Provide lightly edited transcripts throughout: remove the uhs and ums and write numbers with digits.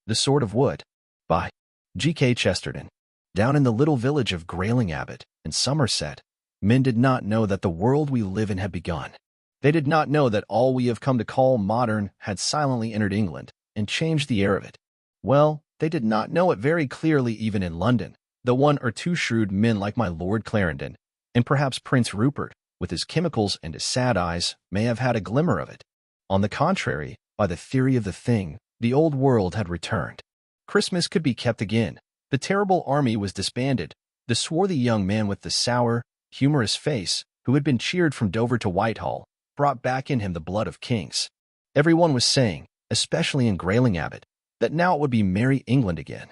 The Sword of Wood by G.K. Chesterton. Down in the little village of Grayling Abbot, in Somerset, men did not know that the world we live in had begun. They did not know that all we have come to call modern had silently entered England and changed the air of it. Well, they did not know it very clearly even in London, though one or two shrewd men like my Lord Clarendon, and perhaps Prince Rupert, with his chemicals and his sad eyes, may have had a glimmer of it. On the contrary, by the theory of the thing, the old world had returned. Christmas could be kept again. The terrible army was disbanded. The swarthy young man with the sour, humorous face, who had been cheered from Dover to Whitehall, brought back in him the blood of kings. Everyone was saying, especially in Grayling Abbot, that now it would be merry England again.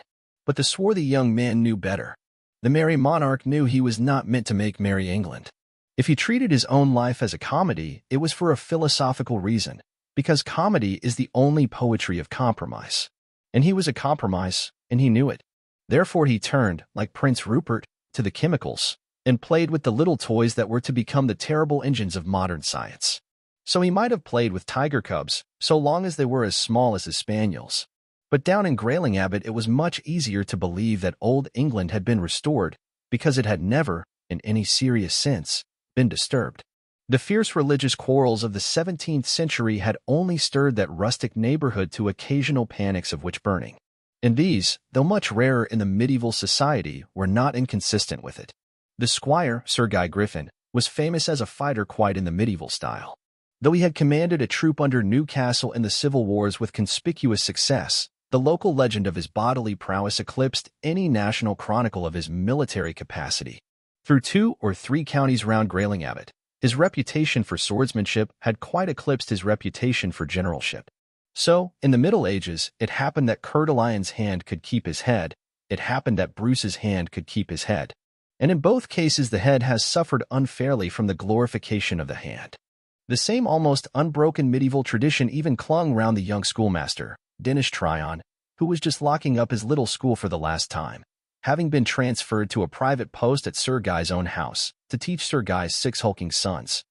But the swarthy young man knew better. The merry monarch knew he was not meant to make merry England. If he treated his own life as a comedy, it was for a philosophical reason, because comedy is the only poetry of compromise. And he was a compromise, and he knew it. Therefore he turned, like Prince Rupert, to the chemicals, and played with the little toys that were to become the terrible engines of modern science. So he might have played with tiger cubs, so long as they were as small as his spaniels. But down in Grayling Abbot it was much easier to believe that old England had been restored, because it had never, in any serious sense, been disturbed. The fierce religious quarrels of the 17th century had only stirred that rustic neighborhood to occasional panics of witch-burning. And these, though much rarer in the medieval society, were not inconsistent with it. The squire, Sir Guy Griffin, was famous as a fighter quite in the medieval style. Though he had commanded a troop under Newcastle in the civil wars with conspicuous success, the local legend of his bodily prowess eclipsed any national chronicle of his military capacity. Through 2 or 3 counties round Grayling Abbot, his reputation for swordsmanship had quite eclipsed his reputation for generalship. So, in the Middle Ages, it happened that Coeur de Lion's hand could keep his head, it happened that Bruce's hand could keep his head. And in both cases the head has suffered unfairly from the glorification of the hand. The same almost unbroken medieval tradition even clung round the young schoolmaster, Dennis Tryon, who was just locking up his little school for the last time, having been transferred to a private post at Sir Guy's own house to teach Sir Guy's 6 hulking sons,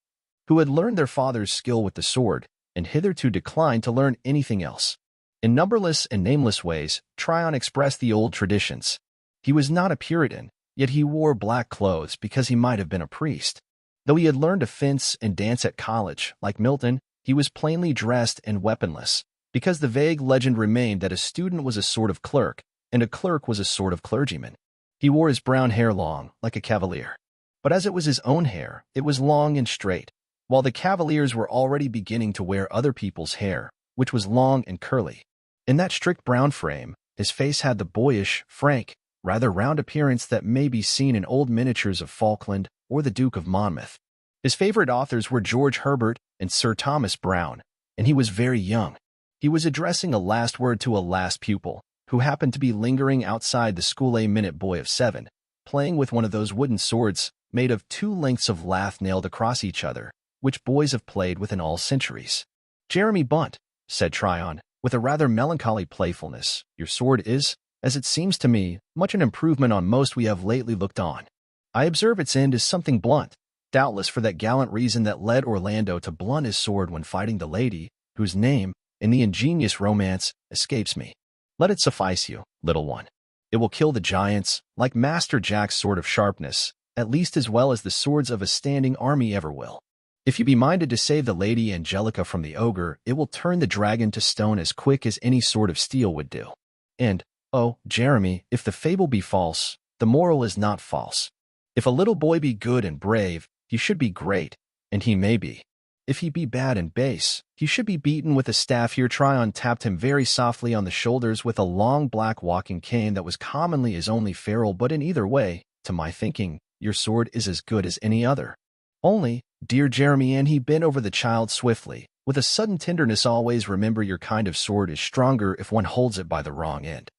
who had learned their father's skill with the sword and hitherto declined to learn anything else. In numberless and nameless ways, Tryon expressed the old traditions. He was not a Puritan, yet he wore black clothes because he might have been a priest. Though he had learned to fence and dance at college, like Milton, he was plainly dressed and weaponless, because the vague legend remained that a student was a sort of clerk, and a clerk was a sort of clergyman. He wore his brown hair long, like a cavalier. But as it was his own hair, it was long and straight, while the cavaliers were already beginning to wear other people's hair, which was long and curly. In that strict brown frame, his face had the boyish, frank, rather round appearance that may be seen in old miniatures of Falkland or the Duke of Monmouth. His favorite authors were George Herbert and Sir Thomas Browne, and he was very young. He was addressing a last word to a last pupil, who happened to be lingering outside the school, a minute boy of 7, playing with one of those wooden swords made of 2 lengths of lath nailed across each other, which boys have played with in all centuries. "Jeremy Bunt," said Tryon, with a rather melancholy playfulness, "your sword is, as it seems to me, much an improvement on most we have lately looked on. I observe its end is something blunt, doubtless for that gallant reason that led Orlando to blunt his sword when fighting the lady, whose name, in the ingenious romance, escapes me. Let it suffice you, little one. It will kill the giants, like Master Jack's sword of sharpness, at least as well as the swords of a standing army ever will. If you be minded to save the Lady Angelica from the ogre, it will turn the dragon to stone as quick as any sword of steel would do. And, oh, Jeremy, if the fable be false, the moral is not false. If a little boy be good and brave, he should be great, and he may be. If he be bad and base, he should be beaten with a staff." Here Tryon tapped him very softly on the shoulders with a long black walking cane that was commonly his only ferule. "But in either way, to my thinking, your sword is as good as any other. Only, dear Jeremy," and he bent over the child swiftly, with a sudden tenderness, "always remember your kind of sword is stronger if one holds it by the wrong end."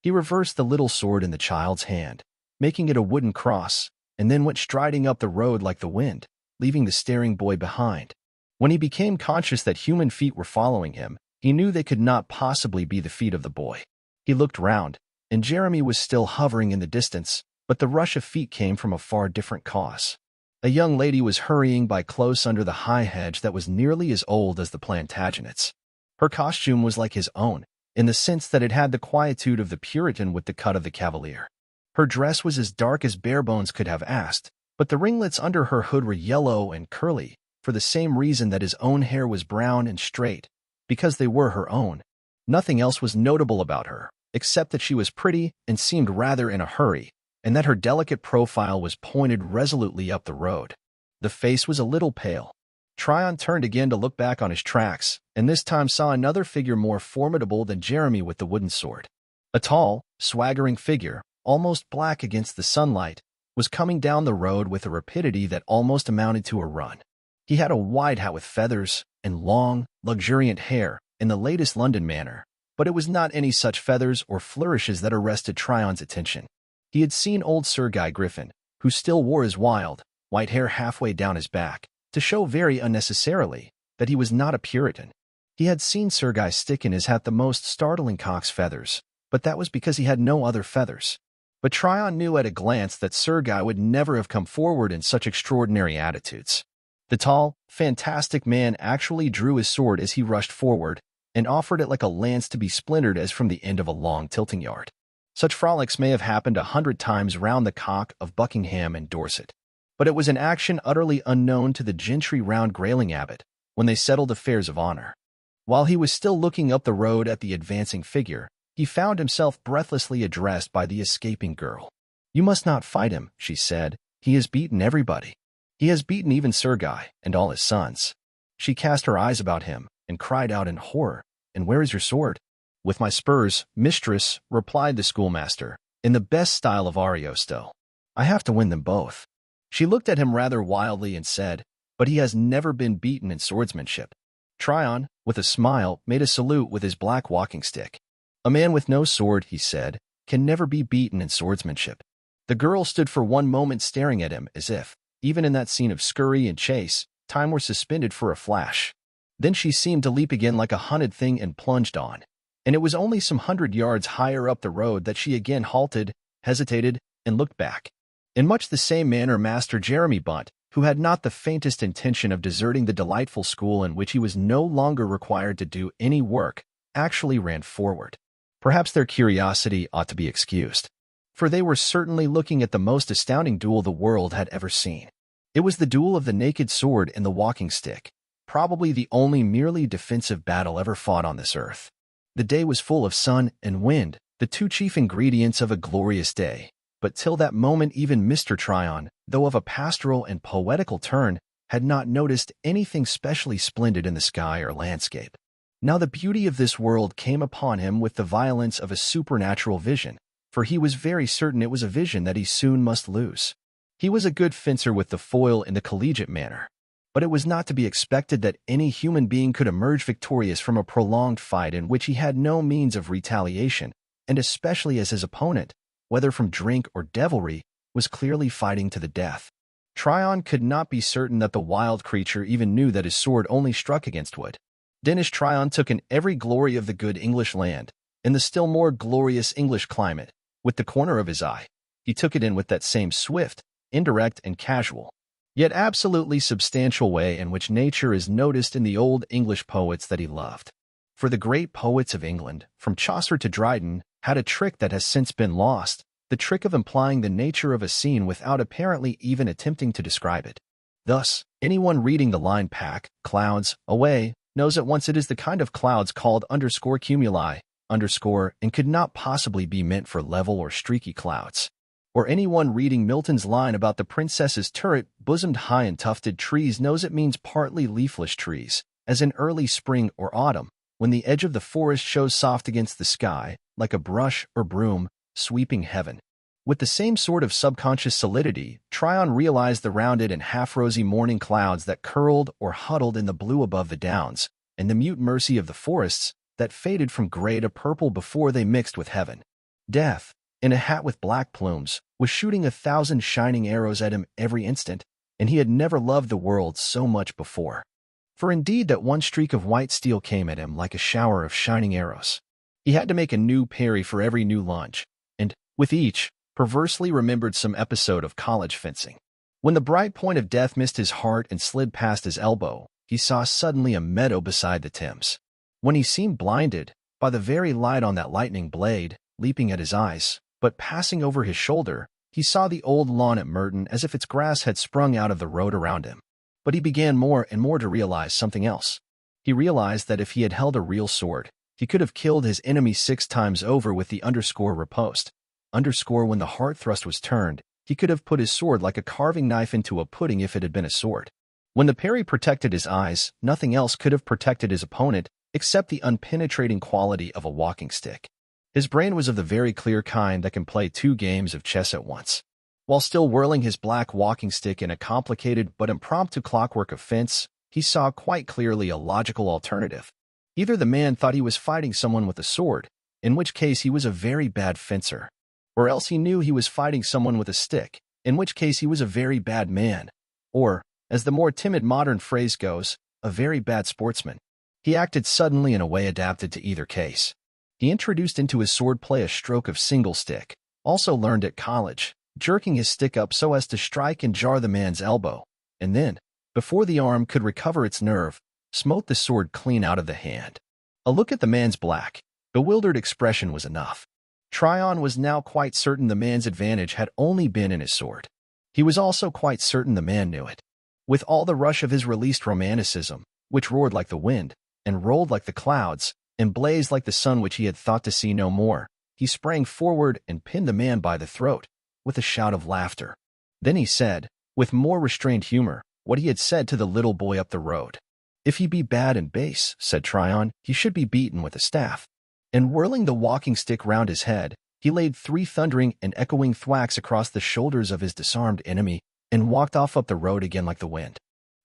He reversed the little sword in the child's hand, making it a wooden cross, and then went striding up the road like the wind, leaving the staring boy behind. When he became conscious that human feet were following him, he knew they could not possibly be the feet of the boy. He looked round, and Jeremy was still hovering in the distance, but the rush of feet came from a far different cause. A young lady was hurrying by close under the high hedge that was nearly as old as the Plantagenets. Her costume was like his own, in the sense that it had the quietude of the Puritan with the cut of the Cavalier. Her dress was as dark as Barebones could have asked, but the ringlets under her hood were yellow and curly, for the same reason that his own hair was brown and straight, because they were her own. Nothing else was notable about her, except that she was pretty and seemed rather in a hurry, and that her delicate profile was pointed resolutely up the road. The face was a little pale. Tryon turned again to look back on his tracks, and this time saw another figure more formidable than Jeremy with the wooden sword. A tall, swaggering figure, almost black against the sunlight, was coming down the road with a rapidity that almost amounted to a run. He had a wide hat with feathers and long, luxuriant hair in the latest London manner, but it was not any such feathers or flourishes that arrested Tryon's attention. He had seen old Sir Guy Griffin, who still wore his wild, white hair halfway down his back, to show very unnecessarily that he was not a Puritan. He had seen Sir Guy stick in his hat the most startling cock's feathers, but that was because he had no other feathers. But Tryon knew at a glance that Sir Guy would never have come forward in such extraordinary attitudes. The tall, fantastic man actually drew his sword as he rushed forward, and offered it like a lance to be splintered as from the end of a long tilting yard. Such frolics may have happened 100 times round the cock of Buckingham and Dorset, but it was an action utterly unknown to the gentry round Grayling Abbot when they settled affairs of honor. While he was still looking up the road at the advancing figure, he found himself breathlessly addressed by the escaping girl. "You must not fight him," she said. "He has beaten everybody. He has beaten even Sir Guy and all his sons." She cast her eyes about him and cried out in horror, "And where is your sword?" "With my spurs, mistress," replied the schoolmaster, in the best style of Ariosto. "I have to win them both." She looked at him rather wildly and said, "But he has never been beaten in swordsmanship." Tryon, with a smile, made a salute with his black walking stick. "A man with no sword," he said, "can never be beaten in swordsmanship." The girl stood for one moment staring at him as if, even in that scene of scurry and chase, time were suspended for a flash. Then she seemed to leap again like a hunted thing and plunged on. And it was only some 100 yards higher up the road that she again halted, hesitated, and looked back. In much the same manner Master Jeremy Bunt, who had not the faintest intention of deserting the delightful school in which he was no longer required to do any work, actually ran forward. Perhaps their curiosity ought to be excused, for they were certainly looking at the most astounding duel the world had ever seen. It was the duel of the naked sword and the walking stick, probably the only merely defensive battle ever fought on this earth. The day was full of sun and wind, the two chief ingredients of a glorious day, but till that moment even Mr. Tryon, though of a pastoral and poetical turn, had not noticed anything specially splendid in the sky or landscape. Now the beauty of this world came upon him with the violence of a supernatural vision, for he was very certain it was a vision that he soon must lose. He was a good fencer with the foil in the collegiate manner, but it was not to be expected that any human being could emerge victorious from a prolonged fight in which he had no means of retaliation, and especially as his opponent, whether from drink or devilry, was clearly fighting to the death. Tryon could not be certain that the wild creature even knew that his sword only struck against wood. Dennis Tryon took in every glory of the good English land, in the still more glorious English climate, with the corner of his eye. He took it in with that same swift, indirect, and casual, yet absolutely substantial way in which nature is noticed in the old English poets that he loved. For the great poets of England, from Chaucer to Dryden, had a trick that has since been lost, the trick of implying the nature of a scene without apparently even attempting to describe it. Thus, anyone reading the line "pack clouds away" knows at once it is the kind of clouds called _cumuli, and could not possibly be meant for level or streaky clouds. Or anyone reading Milton's line about the princess's turret bosomed high in tufted trees knows it means partly leafless trees, as in early spring or autumn, when the edge of the forest shows soft against the sky, like a brush or broom, sweeping heaven. With the same sort of subconscious solidity, Tryon realized the rounded and half-rosy morning clouds that curled or huddled in the blue above the downs, and the mute mercy of the forests that faded from gray to purple before they mixed with heaven. Death, in a hat with black plumes, was shooting 1,000 shining arrows at him every instant, and he had never loved the world so much before. For indeed that one streak of white steel came at him like a shower of shining arrows. He had to make a new parry for every new lunge, and, with each, perversely remembered some episode of college fencing. When the bright point of death missed his heart and slid past his elbow, he saw suddenly a meadow beside the Thames. When he seemed blinded, By the very light on that lightning blade, leaping at his eyes, but passing over his shoulder, he saw the old lawn at Merton as if its grass had sprung out of the road around him. But he began more and more to realize something else. He realized that if he had held a real sword, he could have killed his enemy 6 times over with the underscore riposte. Underscore when the heart thrust was turned, he could have put his sword like a carving knife into a pudding if it had been a sword. When the parry protected his eyes, nothing else could have protected his opponent except the unpenetrating quality of a walking stick. His brain was of the very clear kind that can play 2 games of chess at once. While still whirling his black walking stick in a complicated but impromptu clockwork of fence, he saw quite clearly a logical alternative. Either the man thought he was fighting someone with a sword, in which case he was a very bad fencer, or else he knew he was fighting someone with a stick, in which case he was a very bad man, or, as the more timid modern phrase goes, a very bad sportsman. He acted suddenly in a way adapted to either case. He introduced into his swordplay a stroke of single stick, also learned at college, jerking his stick up so as to strike and jar the man's elbow, and then, before the arm could recover its nerve, smote the sword clean out of the hand. A look at the man's black, bewildered expression was enough. Tryon was now quite certain the man's advantage had only been in his sword. He was also quite certain the man knew it. With all the rush of his released romanticism, which roared like the wind, and rolled like the clouds, and blazed like the sun which he had thought to see no more, he sprang forward and pinned the man by the throat, with a shout of laughter. Then he said, with more restrained humor, what he had said to the little boy up the road. If he be bad and base, said Tryon, he should be beaten with a staff. And whirling the walking stick round his head, he laid 3 thundering and echoing thwacks across the shoulders of his disarmed enemy, and walked off up the road again like the wind.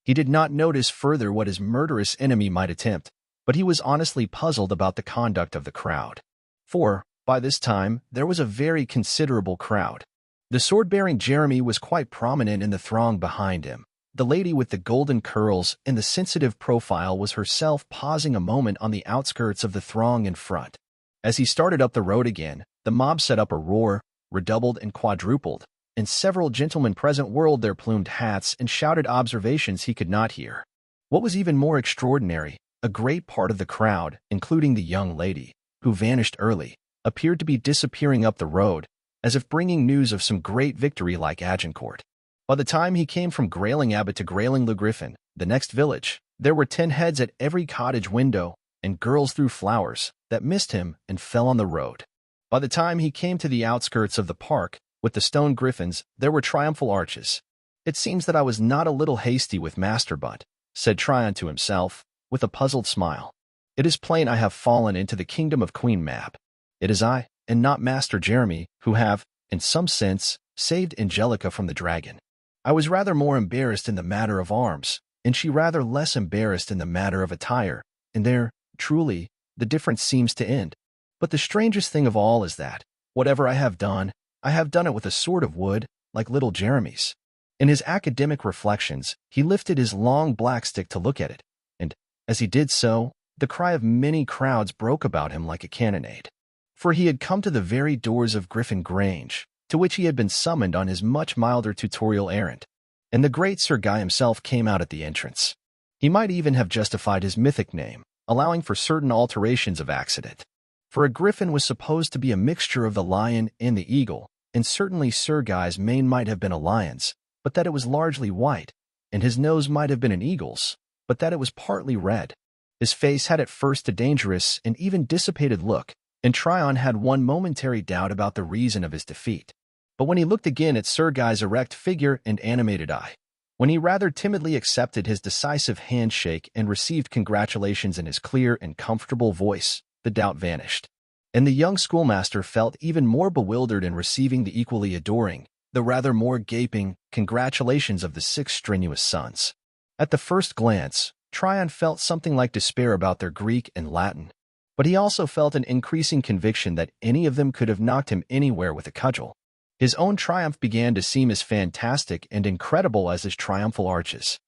He did not notice further what his murderous enemy might attempt, but he was honestly puzzled about the conduct of the crowd. For, by this time, there was a very considerable crowd. The sword-bearing Jeremy was quite prominent in the throng behind him. The lady with the golden curls and the sensitive profile was herself pausing a moment on the outskirts of the throng in front. As he started up the road again, the mob set up a roar, redoubled and quadrupled, and several gentlemen present whirled their plumed hats and shouted observations he could not hear. What was even more extraordinary, a great part of the crowd, including the young lady, who vanished early, appeared to be disappearing up the road, as if bringing news of some great victory like Agincourt. By the time he came from Grayling Abbot to Grayling Le Griffin, the next village, there were 10 heads at every cottage window, and girls threw flowers that missed him and fell on the road. By the time he came to the outskirts of the park, with the stone griffins, there were triumphal arches. It seems that I was not a little hasty with Master Butt, said Tryon to himself, with a puzzled smile. It is plain I have fallen into the kingdom of Queen Mab. It is I, and not Master Jeremy, who have, in some sense, saved Angelica from the dragon. I was rather more embarrassed in the matter of arms, and she rather less embarrassed in the matter of attire, and there, truly, the difference seems to end. But the strangest thing of all is that, whatever I have done it with a sword of wood, like little Jeremy's. In his academic reflections, he lifted his long black stick to look at it, and, as he did so, the cry of many crowds broke about him like a cannonade. For he had come to the very doors of Griffin Grange, to which he had been summoned on his much milder tutorial errand, and the great Sir Guy himself came out at the entrance. He might even have justified his mythic name, allowing for certain alterations of accident. For a griffin was supposed to be a mixture of the lion and the eagle, and certainly Sir Guy's mane might have been a lion's, but that it was largely white, and his nose might have been an eagle's, but that it was partly red. His face had at first a dangerous and even dissipated look, and Tryon had one momentary doubt about the reason of his defeat. But when he looked again at Sir Guy's erect figure and animated eye, when he rather timidly accepted his decisive handshake and received congratulations in his clear and comfortable voice, the doubt vanished. And the young schoolmaster felt even more bewildered in receiving the equally adoring, though rather more gaping, congratulations of the 6 strenuous sons. At the first glance, Tryon felt something like despair about their Greek and Latin, but he also felt an increasing conviction that any of them could have knocked him anywhere with a cudgel. His own triumph began to seem as fantastic and incredible as his triumphal arches.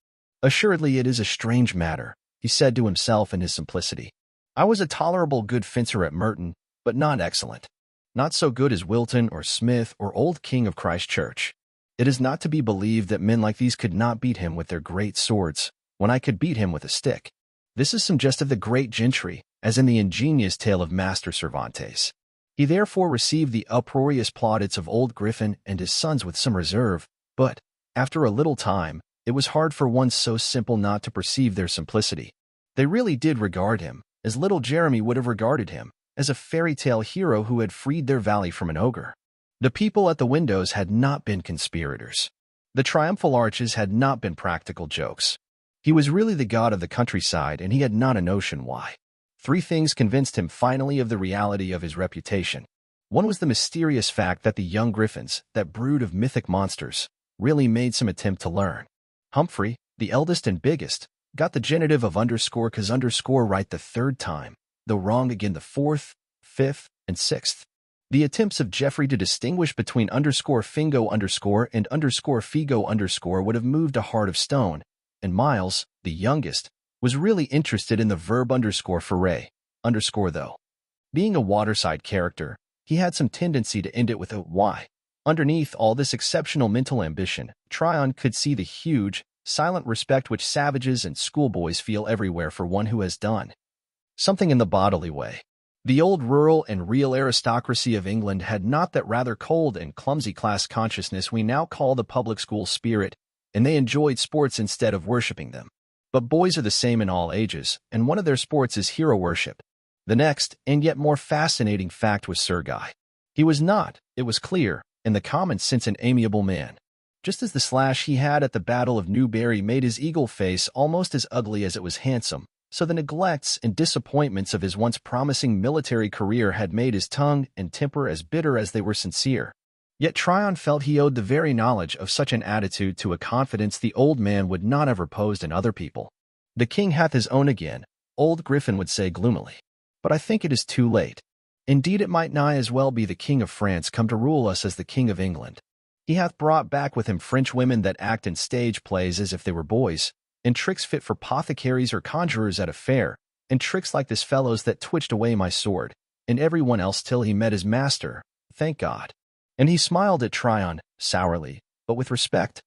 Assuredly it is a strange matter, he said to himself in his simplicity. I was a tolerable good fencer at Merton, but not excellent. Not so good as Wilton or Smith or old King of Christ Church. It is not to be believed that men like these could not beat him with their great swords, when I could beat him with a stick. This is some jest of the great gentry, as in the ingenious tale of Master Cervantes. He therefore received the uproarious plaudits of old Griffin and his sons with some reserve, but, after a little time, it was hard for one so simple not to perceive their simplicity. They really did regard him, as little Jeremy would have regarded him, as a fairy tale hero who had freed their valley from an ogre. The people at the windows had not been conspirators. The triumphal arches had not been practical jokes. He was really the god of the countryside, and he had not a notion why. 3 things convinced him finally of the reality of his reputation. One was the mysterious fact that the young Griffins, that brood of mythic monsters, really made some attempt to learn. Humphrey, the eldest and biggest, got the genitive of underscore cause underscore right the 3rd time, though wrong again the 4th, 5th, and 6th. The attempts of Geoffrey to distinguish between underscore fingo underscore and underscore figo underscore would have moved a heart of stone, and Miles, the youngest, was really interested in the verb underscore foray, underscore though. Being a waterside character, he had some tendency to end it with a y. Underneath all this exceptional mental ambition, Tryon could see the huge, silent respect which savages and schoolboys feel everywhere for one who has done something in the bodily way. The old rural and real aristocracy of England had not that rather cold and clumsy class consciousness we now call the public school spirit, and they enjoyed sports instead of worshipping them. But boys are the same in all ages, and one of their sports is hero worship. The next, and yet more fascinating fact was Sir Guy. He was not, it was clear, in the common sense an amiable man. Just as the slash he had at the Battle of Newbury made his eagle face almost as ugly as it was handsome, so the neglects and disappointments of his once promising military career had made his tongue and temper as bitter as they were sincere. Yet Tryon felt he owed the very knowledge of such an attitude to a confidence the old man would not have reposed in other people. "The king hath his own again," old Griffin would say gloomily. "But I think it is too late. Indeed, it might nigh as well be the King of France come to rule us as the King of England. He hath brought back with him French women that act in stage plays as if they were boys, and tricks fit for apothecaries or conjurers at a fair, and tricks like this fellow's that twitched away my sword, and every one else till he met his master, thank God." And he smiled at Tryon, sourly, but with respect.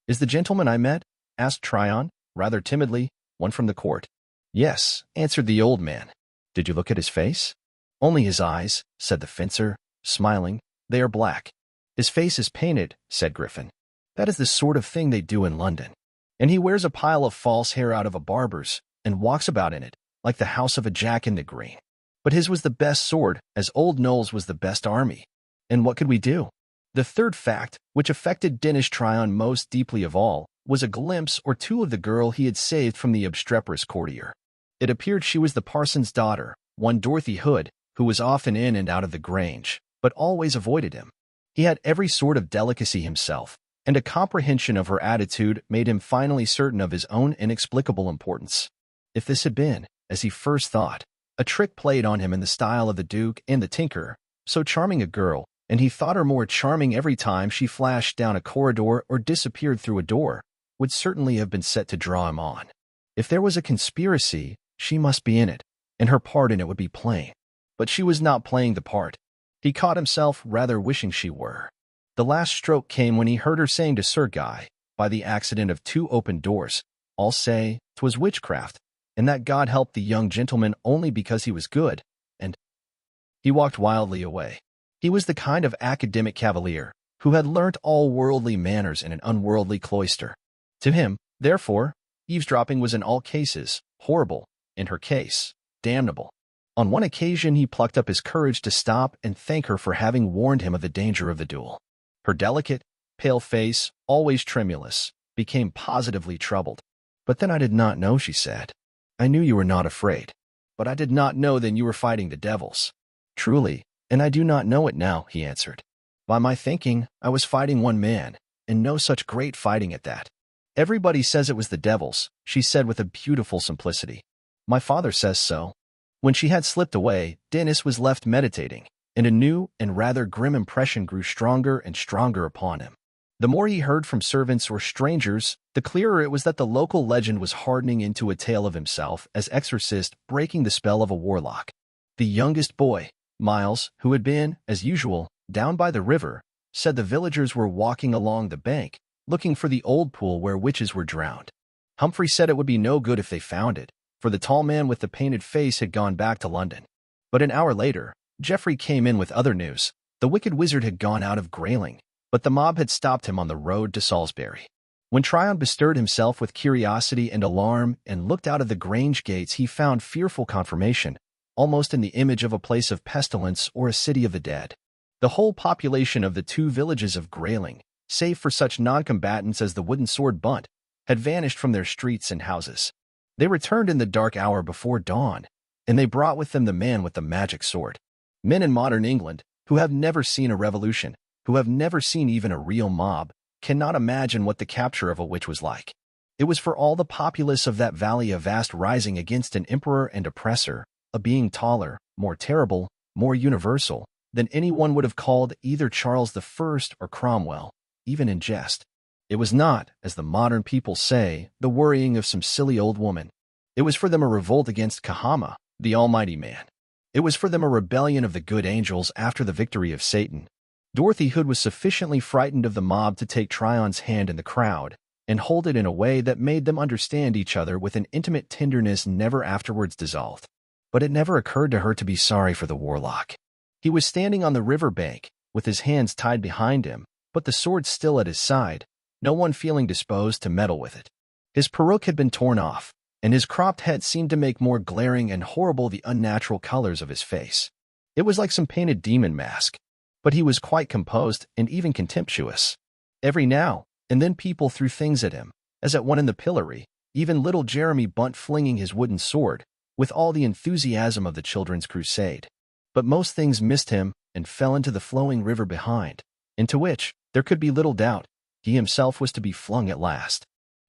"Is the gentleman I met?" asked Tryon, rather timidly, "one from the court?" "Yes," answered the old man. "Did you look at his face?" "Only his eyes," said the fencer, smiling. "They are black." "His face is painted," said Griffin. "That is the sort of thing they do in London. And he wears a pile of false hair out of a barber's, and walks about in it, like the house of a Jack-in-the-Green. But his was the best sword, as old Knowles was the best army. And what could we do?" The third fact, which affected Dennis Tryon most deeply of all, was a glimpse or two of the girl he had saved from the obstreperous courtier. It appeared she was the parson's daughter, one Dorothy Hood, who was often in and out of the Grange, but always avoided him. He had every sort of delicacy himself, and a comprehension of her attitude made him finally certain of his own inexplicable importance. If this had been, as he first thought, a trick played on him in the style of the Duke and the Tinker, so charming a girl, and he thought her more charming every time she flashed down a corridor or disappeared through a door, would certainly have been set to draw him on. If there was a conspiracy, she must be in it, and her part in it would be plain. But she was not playing the part. He caught himself rather wishing she were. The last stroke came when he heard her saying to Sir Guy, by the accident of 2 open doors, "I'll say 'twas witchcraft, and that God helped the young gentleman only because he was good," and he walked wildly away. He was the kind of academic cavalier who had learnt all worldly manners in an unworldly cloister. To him, therefore, eavesdropping was in all cases horrible, in her case, damnable. On one occasion he plucked up his courage to stop and thank her for having warned him of the danger of the duel. Her delicate, pale face, always tremulous, became positively troubled. "But then I did not know," she said. "I knew you were not afraid. But I did not know then you were fighting the devils." "Truly, and I do not know it now," he answered. "By my thinking, I was fighting one man, and no such great fighting at that." "Everybody says it was the devils," she said with a beautiful simplicity. "My father says so." When she had slipped away, Dennis was left meditating, and a new and rather grim impression grew stronger and stronger upon him. The more he heard from servants or strangers, the clearer it was that the local legend was hardening into a tale of himself as exorcist breaking the spell of a warlock. The youngest boy, Miles, who had been, as usual, down by the river, said the villagers were walking along the bank, looking for the old pool where witches were drowned. Humphrey said it would be no good if they found it, for the tall man with the painted face had gone back to London. But an hour later, Geoffrey came in with other news. The wicked wizard had gone out of Grayling, but the mob had stopped him on the road to Salisbury. When Tryon bestirred himself with curiosity and alarm and looked out of the Grange gates, he found fearful confirmation, almost in the image of a place of pestilence or a city of the dead. The whole population of the 2 villages of Grayling, save for such non-combatants as the wooden sword Bunt, had vanished from their streets and houses. They returned in the dark hour before dawn, and they brought with them the man with the magic sword. Men in modern England, who have never seen a revolution, who have never seen even a real mob, cannot imagine what the capture of a witch was like. It was for all the populace of that valley a vast rising against an emperor and oppressor, a being taller, more terrible, more universal, than anyone would have called either Charles I or Cromwell, even in jest. It was not, as the modern people say, the worrying of some silly old woman. It was for them a revolt against Kahama, the Almighty Man. It was for them a rebellion of the good angels after the victory of Satan. Dorothy Hood was sufficiently frightened of the mob to take Tryon's hand in the crowd and hold it in a way that made them understand each other with an intimate tenderness never afterwards dissolved. But it never occurred to her to be sorry for the warlock. He was standing on the river bank, with his hands tied behind him, but the sword still at his side, no one feeling disposed to meddle with it. His peruke had been torn off, and his cropped head seemed to make more glaring and horrible the unnatural colors of his face. It was like some painted demon mask, but he was quite composed and even contemptuous. Every now and then people threw things at him, as at one in the pillory, even little Jeremy Bunt flinging his wooden sword, with all the enthusiasm of the children's crusade. But most things missed him and fell into the flowing river behind, into which, there could be little doubt, he himself was to be flung at last.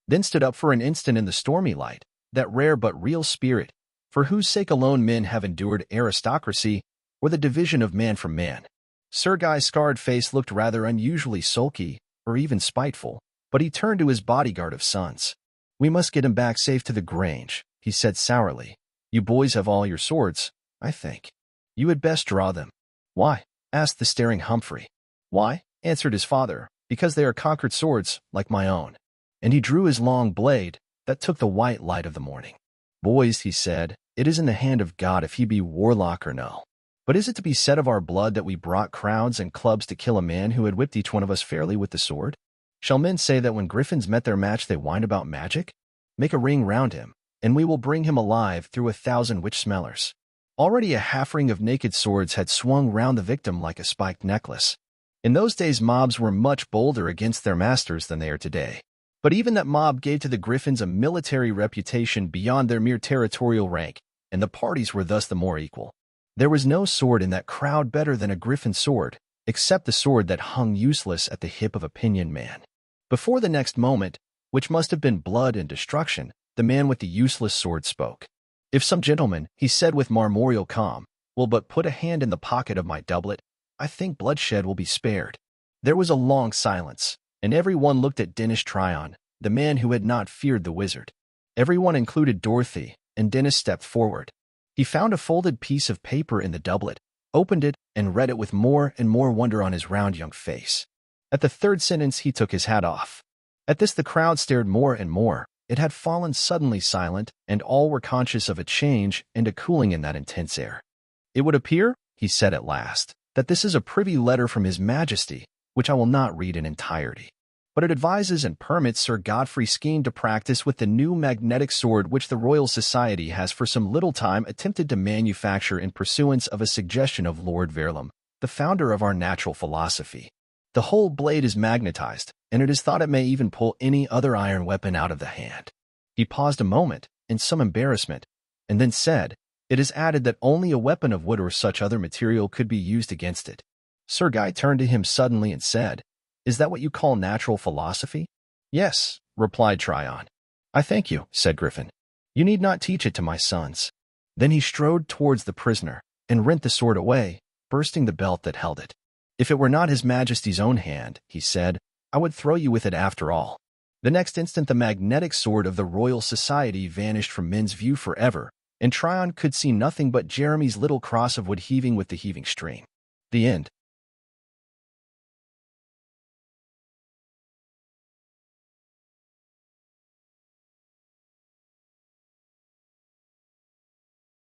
Then stood up for an instant in the stormy light, that rare but real spirit, for whose sake alone men have endured aristocracy or the division of man from man. Sir Guy's scarred face looked rather unusually sulky, or even spiteful, but he turned to his bodyguard of sons. "We must get him back safe to the Grange," he said sourly. "You boys have all your swords, I think. You had best draw them." "Why?" asked the staring Humphrey. "Why?" answered his father. "Because they are conquered swords, like my own." And he drew his long blade, that took the white light of the morning. "Boys," he said, "it is in the hand of God if he be warlock or no. But is it to be said of our blood that we brought crowds and clubs to kill a man who had whipped each one of us fairly with the sword? Shall men say that when griffins met their match they whined about magic? Make a ring round him, and we will bring him alive through 1,000 witch-smellers." Already a half-ring of naked swords had swung round the victim like a spiked necklace. In those days mobs were much bolder against their masters than they are today. But even that mob gave to the Griffins a military reputation beyond their mere territorial rank, and the parties were thus the more equal. There was no sword in that crowd better than a Griffin sword, except the sword that hung useless at the hip of a pinioned man. Before the next moment, which must have been blood and destruction, the man with the useless sword spoke. "If some gentleman," he said with marmoreal calm, "will but put a hand in the pocket of my doublet, I think bloodshed will be spared." There was a long silence, and every one looked at Dennis Tryon, the man who had not feared the wizard. Every one included Dorothy, and Dennis stepped forward. He found a folded piece of paper in the doublet, opened it, and read it with more and more wonder on his round young face. At the third sentence he took his hat off. At this the crowd stared more and more. It had fallen suddenly silent, and all were conscious of a change and a cooling in that intense air. "It would appear," he said at last, "that this is a privy letter from His Majesty, which I will not read in entirety. But it advises and permits Sir Godfrey Skene to practice with the new magnetic sword which the Royal Society has for some little time attempted to manufacture in pursuance of a suggestion of Lord Verulam, the founder of our natural philosophy. The whole blade is magnetized, and it is thought it may even pull any other iron weapon out of the hand." He paused a moment, in some embarrassment, and then said, "It is added that only a weapon of wood or such other material could be used against it." Sir Guy turned to him suddenly and said, "Is that what you call natural philosophy?" "Yes," replied Tryon. "I thank you," said Griffin. "You need not teach it to my sons." Then he strode towards the prisoner, and rent the sword away, bursting the belt that held it. "If it were not His Majesty's own hand," he said, "I would throw you with it after all." The next instant the magnetic sword of the Royal Society vanished from men's view forever, and Tryon could see nothing but Jeremy's little cross of wood heaving with the heaving stream. The end.